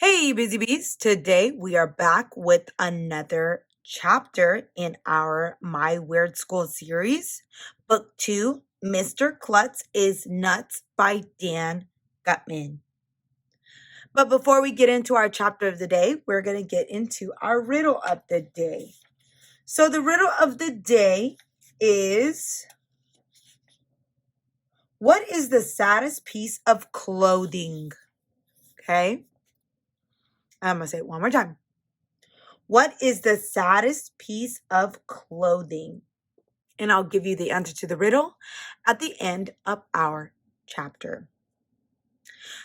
Hey, Busy Bees. Today we are back with another chapter in our My Weird School series. Book 2, Mr. Klutz is Nuts by Dan Gutman. But before we get into our chapter of the day, we're going to get into our riddle of the day. So the riddle of the day is, what is the saddest piece of clothing? Okay. I'm going to say it one more time. What is the saddest piece of clothing? And I'll give you the answer to the riddle at the end of our chapter.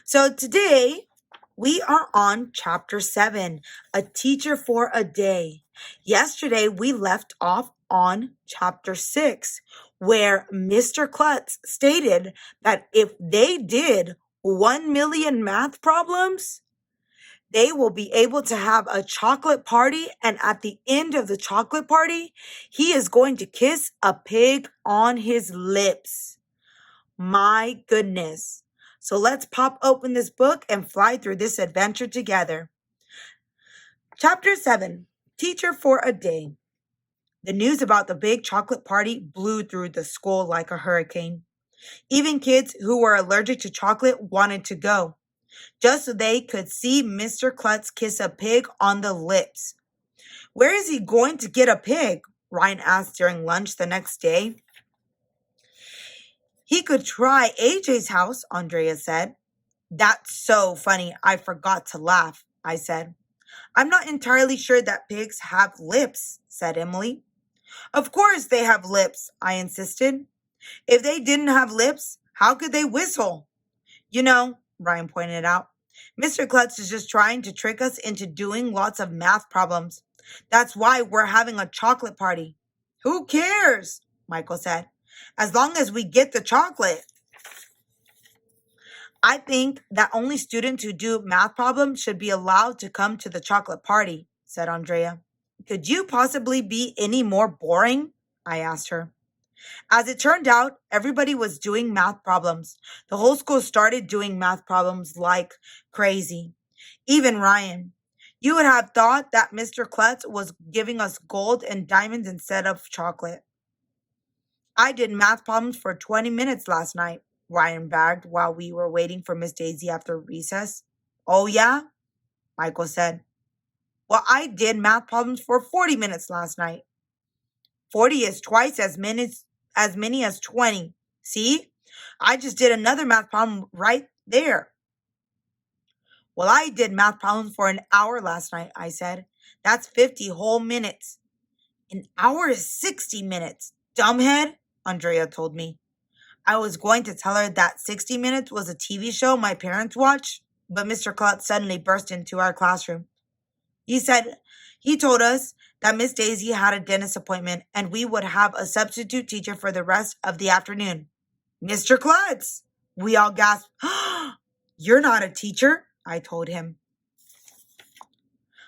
So today we are on chapter 7, A Teacher for a Day. Yesterday we left off on chapter 6, where Mr. Klutz stated that if they did 1 million math problems, they will be able to have a chocolate party, and at the end of the chocolate party, he is going to kiss a pig on his lips. My goodness. So let's pop open this book and fly through this adventure together. Chapter 7, Teacher for a Day. The news about the big chocolate party blew through the school like a hurricane. Even kids who were allergic to chocolate wanted to go, just so they could see Mr. Klutz kiss a pig on the lips. Where is he going to get a pig? Ryan asked during lunch the next day. He could try AJ's house, Andrea said. That's so funny, I forgot to laugh, I said. I'm not entirely sure that pigs have lips, said Emily. Of course they have lips, I insisted. If they didn't have lips, how could they whistle? You know, Ryan pointed out, Mr. Klutz is just trying to trick us into doing lots of math problems. That's why we're having a chocolate party. Who cares? Michael said. As long as we get the chocolate. I think that only students who do math problems should be allowed to come to the chocolate party, said Andrea. Could you possibly be any more boring? I asked her. As it turned out, everybody was doing math problems. The whole school started doing math problems like crazy. Even Ryan. You would have thought that Mr. Klutz was giving us gold and diamonds instead of chocolate. I did math problems for 20 minutes last night, Ryan bragged while we were waiting for Miss Daisy after recess. Oh, yeah? Michael said. Well, I did math problems for 40 minutes last night. 40 is twice as many as 20. See? I just did another math problem right there. Well, I did math problems for an hour last night, I said. That's 50 whole minutes. An hour is 60 minutes, dumbhead, Andrea told me. I was going to tell her that 60 Minutes was a TV show my parents watched, but Mr. Klutz suddenly burst into our classroom. He told us that Miss Daisy had a dentist appointment and we would have a substitute teacher for the rest of the afternoon. Mr. Klutz! We all gasped. You're not a teacher, I told him.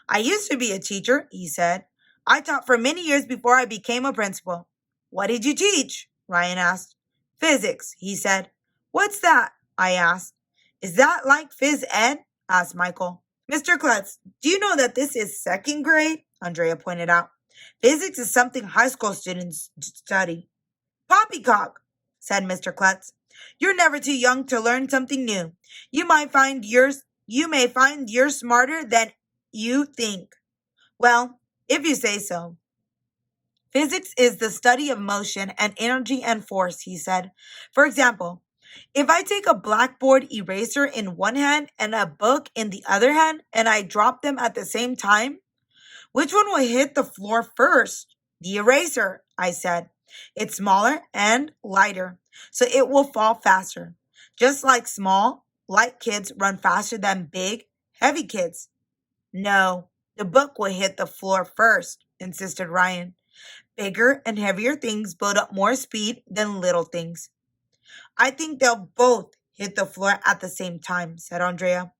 I used to be a teacher, he said. I taught for many years before I became a principal. What did you teach? Ryan asked. Physics, he said. What's that? I asked. Is that like phys ed? Asked Michael. Mr. Klutz, do you know that this is second grade? Andrea pointed out. Physics is something high school students study. Poppycock, said Mr. Klutz. You're never too young to learn something new. You may find you're smarter than you think. Well, if you say so. Physics is the study of motion and energy and force, he said. For example, if I take a blackboard eraser in one hand and a book in the other hand and I drop them at the same time, which one will hit the floor first? The eraser, I said. It's smaller and lighter, so it will fall faster. Just like small, light kids run faster than big, heavy kids. No, the book will hit the floor first, insisted Ryan. Bigger and heavier things build up more speed than little things. I think they'll both hit the floor at the same time, said Andrea.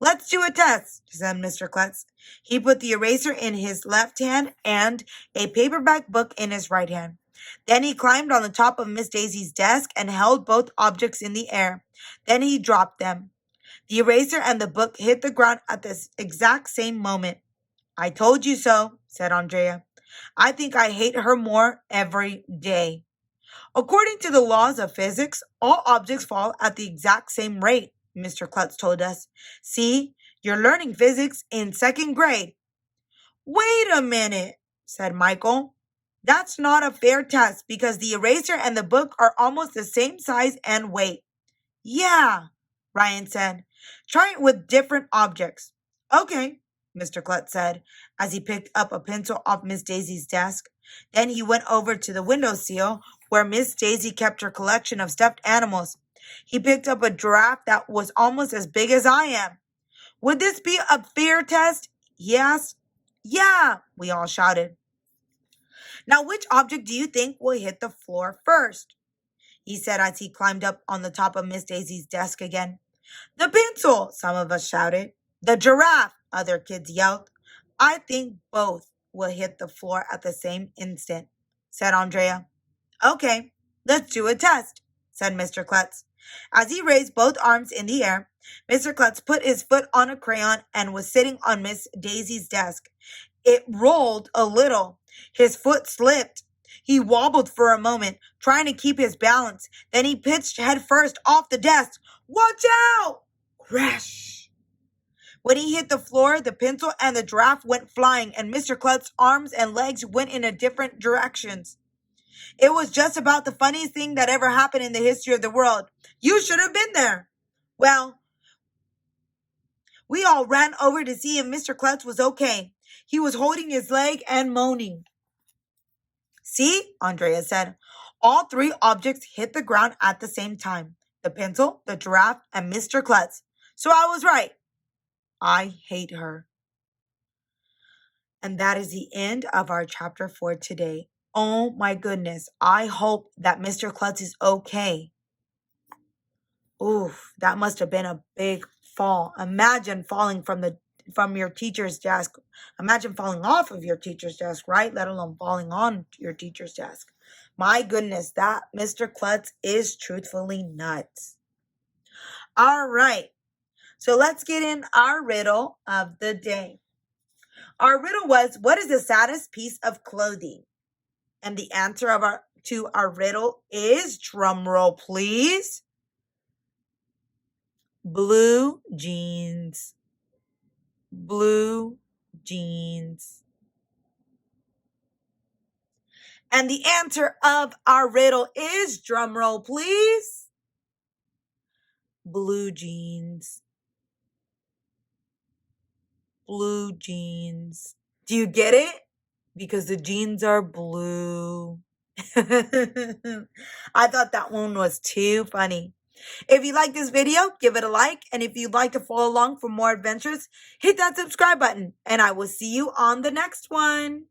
Let's do a test, said Mr. Klutz. He put the eraser in his left hand and a paperback book in his right hand. Then he climbed on the top of Miss Daisy's desk and held both objects in the air. Then he dropped them. The eraser and the book hit the ground at this exact same moment. I told you so, said Andrea. I think I hate her more every day. According to the laws of physics, all objects fall at the exact same rate, Mr. Klutz told us. See, you're learning physics in second grade. Wait a minute, said Michael. That's not a fair test because the eraser and the book are almost the same size and weight. Yeah, Ryan said. Try it with different objects. Okay, Mr. Klutz said as he picked up a pencil off Miss Daisy's desk. Then he went over to the windowsill where Miss Daisy kept her collection of stuffed animals. He picked up a giraffe that was almost as big as I am. Would this be a fair test? He asked. Yeah, we all shouted. Now, which object do you think will hit the floor first? He said as he climbed up on the top of Miss Daisy's desk again. The pencil, some of us shouted. The giraffe, other kids yelled. I think both will hit the floor at the same instant, said Andrea. Okay, let's do a test, said Mr. Klutz. As he raised both arms in the air, Mr. Klutz put his foot on a crayon and was sitting on Miss Daisy's desk. It rolled a little. His foot slipped. He wobbled for a moment, trying to keep his balance. Then he pitched headfirst off the desk. Watch out! Crash! When he hit the floor, the pencil and the giraffe went flying, and Mr. Klutz's arms and legs went in different directions. It was just about the funniest thing that ever happened in the history of the world. You should have been there. Well, we all ran over to see if Mr. Klutz was okay. He was holding his leg and moaning. See, Andrea said, all three objects hit the ground at the same time. The pencil, the giraffe, and Mr. Klutz. So I was right. I hate her. And that is the end of our chapter for today. Oh my goodness. I hope that Mr. Klutz is okay. Oof, that must have been a big fall. Imagine falling from your teacher's desk. Imagine falling off of your teacher's desk, right? Let alone falling on your teacher's desk. My goodness, that Mr. Klutz is truthfully nuts. All right. So let's get in our riddle of the day. Our riddle was, what is the saddest piece of clothing? And the answer to our riddle is, drum roll please, blue jeans. Blue jeans. And the answer of our riddle is, drum roll please, blue jeans. Blue jeans. Do you get it? Because the jeans are blue. I thought that one was too funny. If you like this video, give it a like. And if you'd like to follow along for more adventures, hit that subscribe button. And I will see you on the next one.